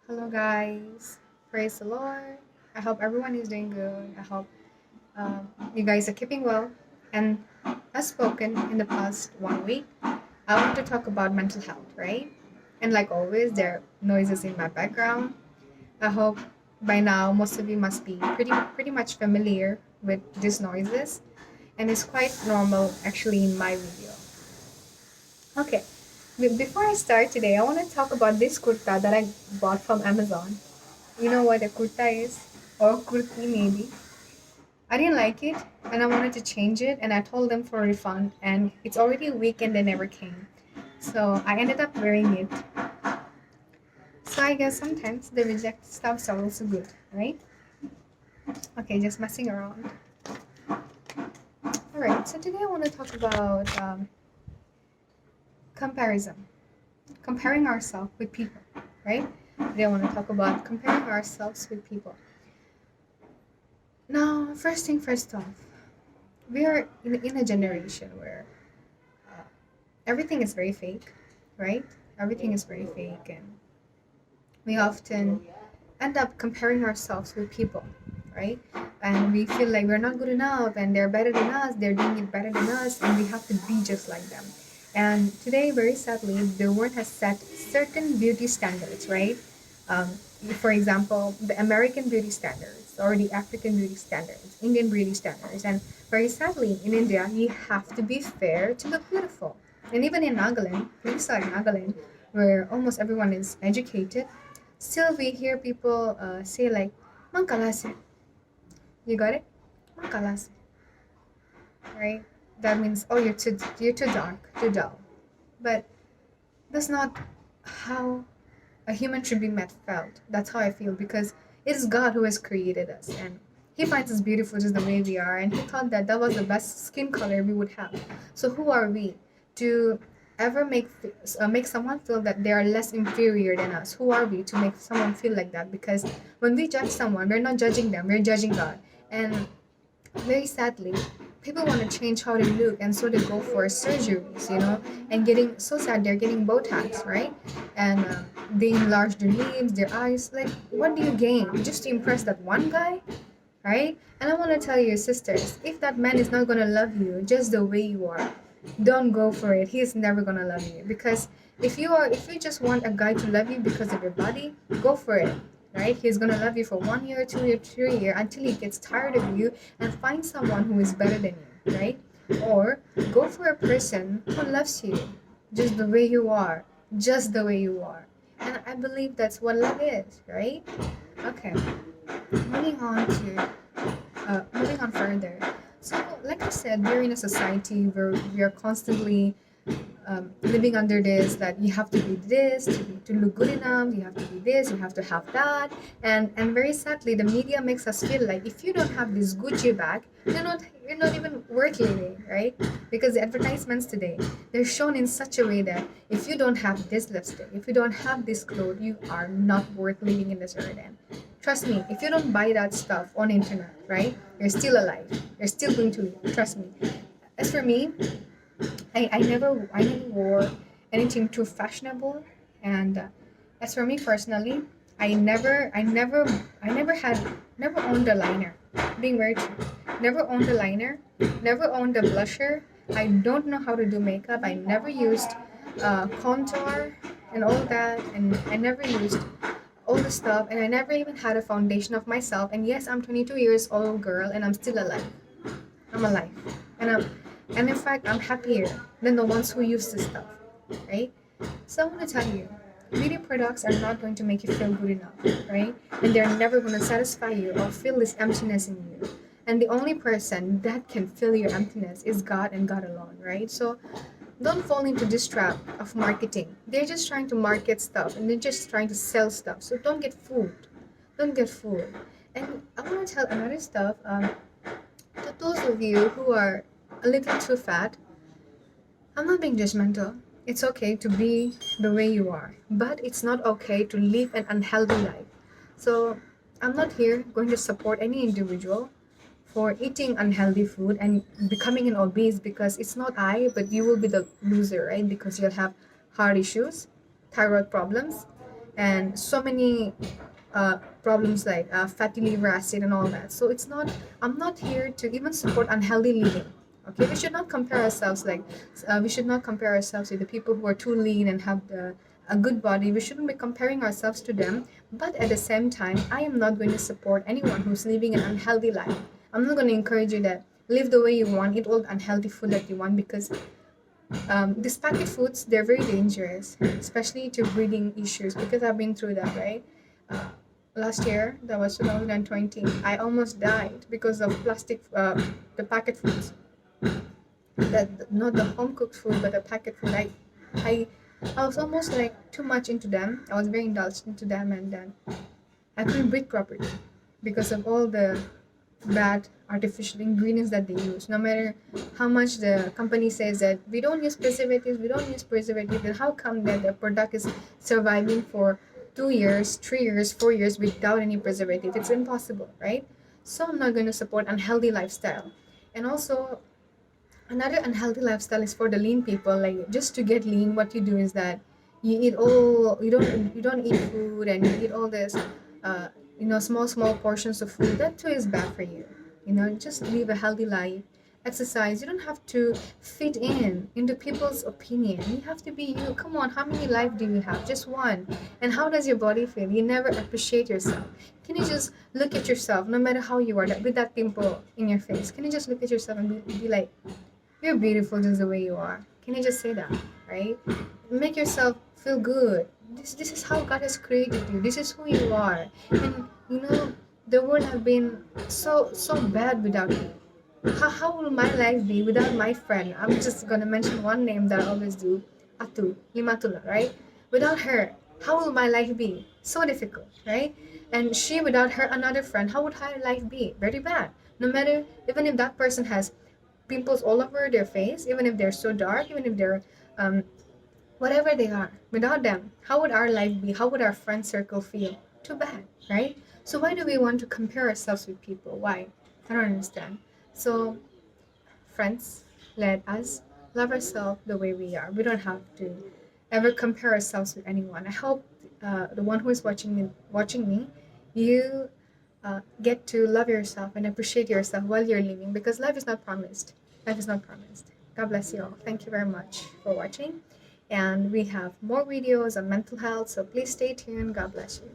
Hello, guys. Praise the Lord. I hope everyone is doing good. I hope you guys are keeping well. And as spoken in the past 1 week, I want to talk about mental health, right? And like always, there are noises in my background. I hope by now most of you must be pretty much familiar with these noises, and it's quite normal actually in my video. Okay, before I start today, I want to talk about this kurta that I bought from Amazon. You know what a kurta is? Or kurti maybe. I didn't like it and I wanted to change it and I told them for a refund and it's already a week and they never came. So I ended up wearing it. So I guess sometimes the reject stuffs are also good, right? Okay, just messing around. Alright, so today I want to talk about comparison. Comparing ourselves with people, right? Today I want to talk about comparing ourselves with people. Now, first thing first off, we are in a generation where everything is very fake, right? Everything is very fake, and we often end up comparing ourselves with people, right? And we feel like we're not good enough, and they're better than us, they're doing it better than us, and we have to be just like them. And today, very sadly, the world has set certain beauty standards, right? Um, for example, the American beauty standards or the African beauty standards, Indian beauty standards, and very sadly, in India, you have to be fair to look beautiful. And even in Nagaland, we saw in Nagaland, where almost everyone is educated, still we hear people say like, "Mangkalase." You got it? Mangkalase, right? That means oh you're too dark, too dull. But that's not how a human should be met felt. That's how I feel because it is God who has created us and he finds us beautiful just the way we are and he thought that that was the best skin color we would have. So who are we to ever make someone feel that they are less inferior than us? Who are we to make someone feel like that? Because when we judge someone, we're not judging them, we're judging God. And very sadly, people want to change how they look and so they go for surgeries, and getting so sad they're getting Botox, right? And they enlarge their lips, their eyes. Like, what do you gain just to impress that one guy, right? And I want to tell you, sisters, if that man is not gonna love you just the way you are, don't go for it. He's never gonna love you because if you just want a guy to love you because of your body, go for it. Right? He's gonna love you for 1 year, 2 year, 3 year until he gets tired of you and find someone who is better than you, right? Or go for a person who loves you just the way you are, just the way you are. And I believe that's what love is, right? Okay, moving on to moving on further. So, like I said, we're in a society where we are constantly living under this that you have to be this to look good enough, you have to be this, you have to have that, and very sadly, the media makes us feel like if you don't have this Gucci bag, you're not even worth living, right? Because the advertisements today, they're shown in such a way that if you don't have this lipstick, if you don't have this clothes, you are not worth living in this earth. And trust me, if you don't buy that stuff on internet, right, you're still alive, you're still going to live, trust me. As for me, I never wore anything too fashionable, and as for me personally, I never owned a liner. Being very true, never owned a liner, never owned a blusher. I don't know how to do makeup. I never used contour and all that, and I never used all the stuff, and I never even had a foundation of myself. And yes, I'm 22 years old girl, and I'm still alive. I'm alive, and and in fact, I'm happier than the ones who use this stuff, right? So I want to tell you, beauty products are not going to make you feel good enough, right? And they're never going to satisfy you or fill this emptiness in you. And the only person that can fill your emptiness is God and God alone, right? So don't fall into this trap of marketing. They're just trying to market stuff and they're just trying to sell stuff. So don't get fooled. Don't get fooled. And I want to tell another stuff. To those of you who are a little too fat, I'm not being judgmental. It's okay to be the way you are, but it's not okay to live an unhealthy life. So, I'm not here going to support any individual for eating unhealthy food and becoming an obese because it's not I, but you will be the loser, right? Because you'll have heart issues, thyroid problems, and so many problems like fatty liver acid and all that. So it's not, I'm not here to even support unhealthy living. Okay, we should not compare ourselves like we should not compare ourselves with the people who are too lean and have a good body. We shouldn't be comparing ourselves to them. But at the same time, I am not going to support anyone who's living an unhealthy life. I'm not going to encourage you that live the way you want, eat all the unhealthy food that you want, because these packet foods, they're very dangerous, especially to breathing issues, because I've been through that, right? uh, Last year, that was 2020, I almost died because of plastic, the packet foods, that not the home cooked food but the packet food. I I was almost like too much into them. I was very indulged into them, and then I couldn't breathe properly because of all the bad artificial ingredients that they use. No matter how much the company says that we don't use preservatives, then how come that the product is surviving for 2 years, 3 years, 4 years without any preservative? It's impossible, right? So I'm not going to support unhealthy lifestyle. And also, another unhealthy lifestyle is for the lean people. Like, just to get lean, what you do is that you don't eat food, and you eat all this uh, small portions of food. That too is bad for you. Just live a healthy life, exercise. You don't have to fit in into people's opinion. You have to be you. Come on, how many life do you have? Just one. And how does your body feel? You never appreciate yourself. Can you just look at yourself, no matter how you are, with that pimple in your face? Can you just look at yourself and be like, you're beautiful just the way you are. Can you just say that, right? Make yourself feel good. This is how God has created you. This is who you are. And the world have been so bad without you. How will my life be without my friend? I'm just gonna mention one name that I always do, Atu, Limatula, right? Without her, how will my life be? So difficult, right? And she, without her another friend, how would her life be? Very bad. No matter, even if that person has pimples all over their face, even if they're so dark, even if they're um, whatever they are, without them, how would our life be? How would our friend circle feel? Too bad, right? So why do we want to compare ourselves with people? Why? I don't understand. So, friends, let us love ourselves the way we are. We don't have to ever compare ourselves with anyone. I hope the one who is watching me, you get to love yourself and appreciate yourself while you're living, because life is not promised. Life is not promised. God bless you all. Thank you very much for watching. And we have more videos on mental health, so please stay tuned. God bless you.